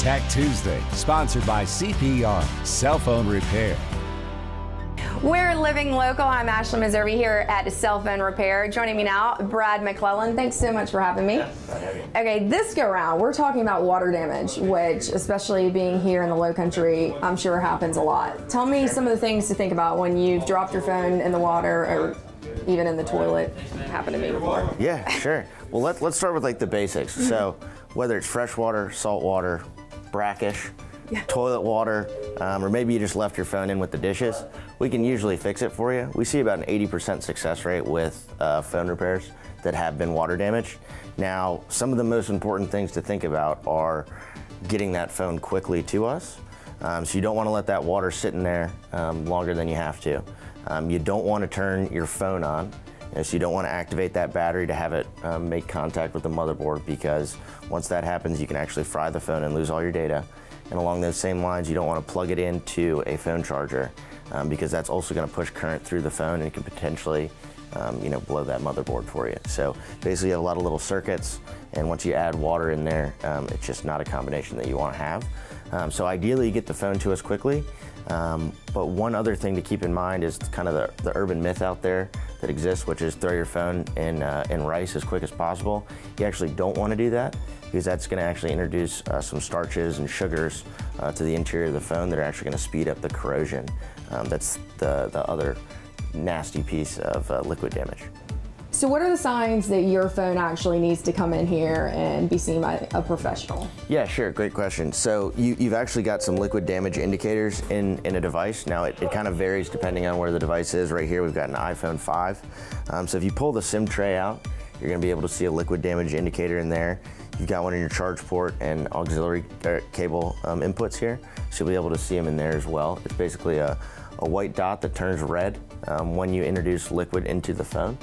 Tech Tuesday, sponsored by CPR, Cell Phone Repair. We're living local. I'm Ashley Missouri here at Cell Phone Repair. Joining me now, Brad McClellan. Thanks so much for having me. Okay, this go round, we're talking about water damage, which, especially being here in the low country, I'm sure happens a lot. Tell me some of the things to think about when you've dropped your phone in the water or even in the toilet. Happened to me before. Yeah, sure. Well, let's start with like the basics. So whether it's fresh water, salt water, brackish, toilet water, or maybe you just left your phone in with the dishes, we can usually fix it for you. We see about an 80% success rate with phone repairs that have been water damaged. Now, some of the most important things to think about are getting that phone quickly to us. So you don't want to let that water sit in there longer than you have to. You don't want to turn your phone on. So you don't want to activate that battery to have it make contact with the motherboard, because once that happens, you can actually fry the phone and lose all your data. And along those same lines, you don't want to plug it into a phone charger because that's also going to push current through the phone and it can potentially blow that motherboard for you. So basically you have a lot of little circuits, and once you add water in there, it's just not a combination that you want to have. So ideally you get the phone to us quickly. But one other thing to keep in mind is kind of the urban myth out there that exists, which is throw your phone in rice as quick as possible. You actually don't want to do that, because that's going to actually introduce some starches and sugars to the interior of the phone that are actually going to speed up the corrosion. That's the other nasty piece of liquid damage. So what are the signs that your phone actually needs to come in here and be seen by a professional? Yeah, sure, great question. So you've actually got some liquid damage indicators in a device. Now it kind of varies depending on where the device is. Right here we've got an iPhone 5. So if you pull the SIM tray out, you're going to be able to see a liquid damage indicator in there. You've got one in your charge port and auxiliary cable inputs here, so you'll be able to see them in there as well. It's basically a white dot that turns red when you introduce liquid into the phone.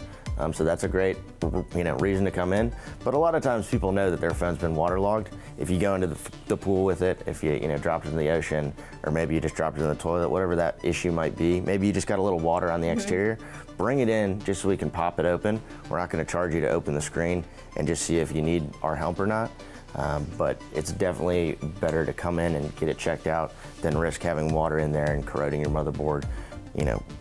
So that's a great reason to come in. But a lot of times people know that their phone's been waterlogged. If you go into the pool with it, if you dropped it in the ocean, or maybe you just dropped it in the toilet, whatever that issue might be, maybe you just got a little water on the exterior, bring it in just so we can pop it open. We're not going to charge you to open the screen and just see if you need our help or not. But it's definitely better to come in and get it checked out than risk having water in there and corroding your motherboard,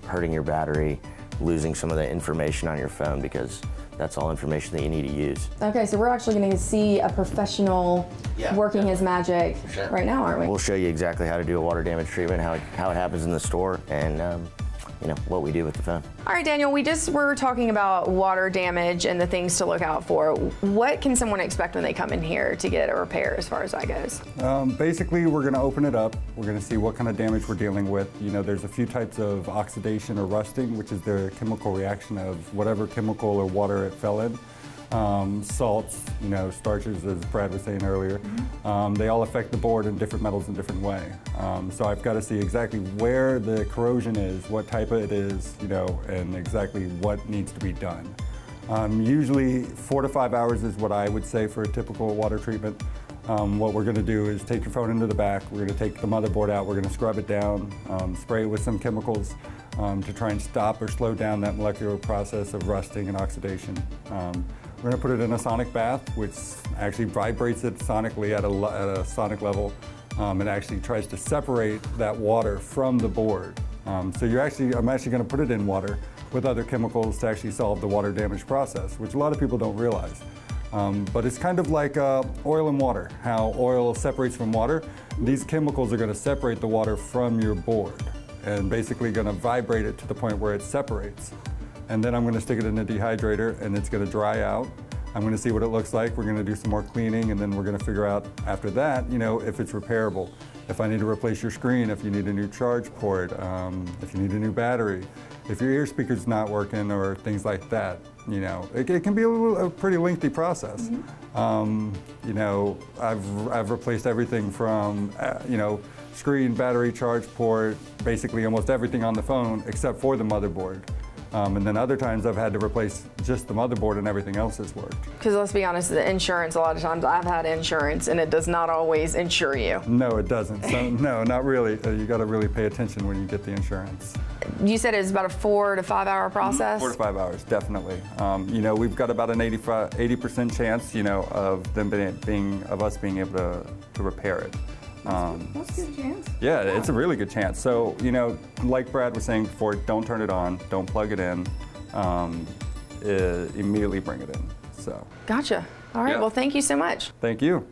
hurting your battery, losing some of the information on your phone, because that's all information that you need to use. Okay, so we're actually going to see a professional working his magic right now, aren't we? We'll show you exactly how to do a water damage treatment, how it happens in the store, and what we do with the phone. All right, Daniel, we just were talking about water damage and the things to look out for. What can someone expect when they come in here to get a repair as far as that goes? Basically, we're going to open it up. We're going to see what kind of damage we're dealing with. There's a few types of oxidation or rusting, which is the chemical reaction of whatever chemical or water it fell in. Salts, starches, as Brad was saying earlier, they all affect the board in different metals in different way. So I've got to see exactly where the corrosion is, what type of it is, and exactly what needs to be done. Usually 4 to 5 hours is what I would say for a typical water treatment. What we're going to do is take your phone into the back, we're going to take the motherboard out, we're going to scrub it down, spray it with some chemicals to try and stop or slow down that molecular process of rusting and oxidation. We're going to put it in a sonic bath, which actually vibrates it sonically at a sonic level. It actually tries to separate that water from the board. So I'm actually going to put it in water with other chemicals to actually solve the water damage process, which a lot of people don't realize. But it's kind of like oil and water, how oil separates from water. These chemicals are going to separate the water from your board and basically going to vibrate it to the point where it separates. And then I'm going to stick it in a dehydrator and it's going to dry out. I'm going to see what it looks like. We're going to do some more cleaning, and then we're going to figure out after that, if it's repairable. If I need to replace your screen, if you need a new charge port, if you need a new battery, if your ear speaker's not working or things like that. It can be a pretty lengthy process. I've replaced everything from, screen, battery, charge port, basically almost everything on the phone except for the motherboard. And then other times I've had to replace just the motherboard and everything else has worked. Because let's be honest, the insurance, a lot of times I've had insurance and it does not always insure you. No, it doesn't. So, no, not really. You got to really pay attention when you get the insurance. you said it's about a 4 to 5 hour process? 4 to 5 hours, definitely. You know, we've got about an 80% chance, you know, of them of us being able to repair it. That's a good chance. Yeah, it's a really good chance. So, you know, like Brad was saying before, don't turn it on, don't plug it in, immediately bring it in. So. Gotcha. All right, Yeah. well, thank you so much. Thank you.